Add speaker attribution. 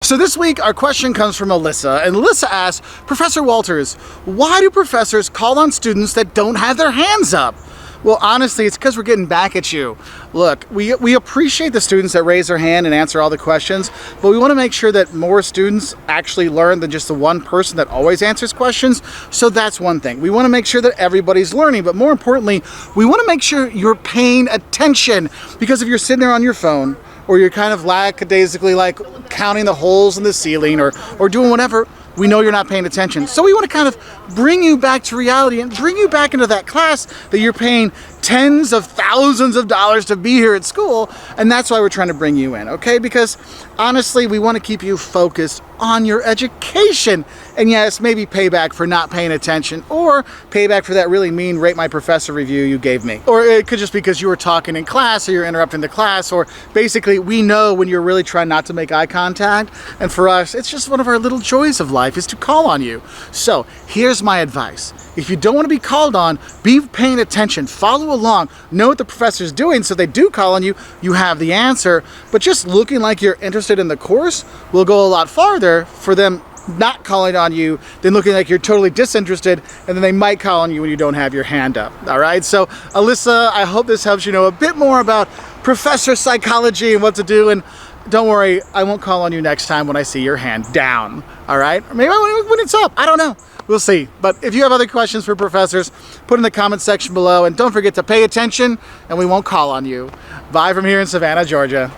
Speaker 1: So this week our question comes from Alyssa, and Alyssa asks, Professor Wolters, why do professors call on students that don't have their hands up? Well, honestly, it's because we're getting back at you. Look, we appreciate the students that raise their hand and answer all the questions, but we want to make sure that more students actually learn than just the one person that always answers questions. So that's one thing. We want to make sure that everybody's learning, but more importantly, we want to make sure you're paying attention, because if you're sitting there on your phone, or you're kind of lackadaisically like counting the holes in the ceiling or doing whatever, we know you're not paying attention. So we want to kind of bring you back to reality and bring you back into that class that you're paying tens of thousands of dollars to be here at school, and that's why we're trying to bring you in, okay? Because honestly, we want to keep you focused on your education. And yes, maybe payback for not paying attention, or payback for that really mean rate my professor review you gave me. Or it could just be because you were talking in class, or you're interrupting the class, or basically we know when you're really trying not to make eye contact, and for us, it's just one of our little joys of life is to call on you. So here's my advice. If you don't want to be called on, be paying attention, follow along, know what the professor's doing so they do call on you, you have the answer, but just looking like you're interested in the course will go a lot farther for them not calling on you than looking like you're totally disinterested, and then they might call on you when you don't have your hand up. All right, so Alyssa, I hope this helps you know a bit more about professor psychology and what to do, and don't worry, I won't call on you next time when I see your hand down. All right, or maybe when it's up, I don't know. We'll see. But if you have other questions for professors, put in the comment section below, and don't forget to pay attention and we won't call on you. Bye from here in Savannah, Georgia.